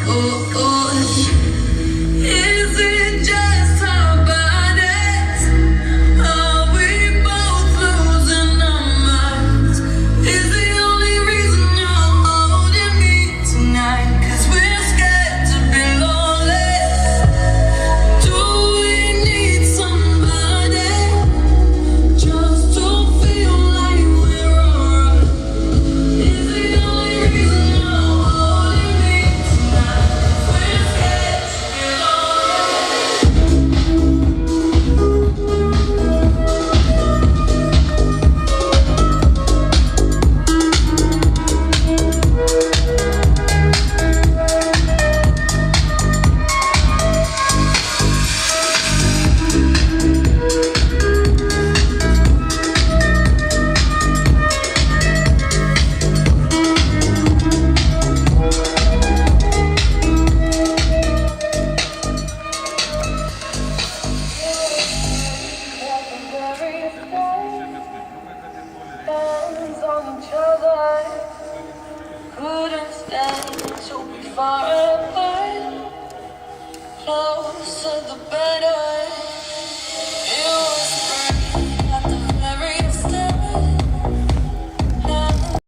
Oh, oh. Is it just our bodies? Are we both losing our minds? Is the only reason you're holding me tonight? 'Cause we're scared to be lonely. Do we need somebody just to feel like we're alright? Is the only reason you're holding me tonight? We're scared to be lonely. Hands on each other, couldn't stand to be far apart. Closer the better.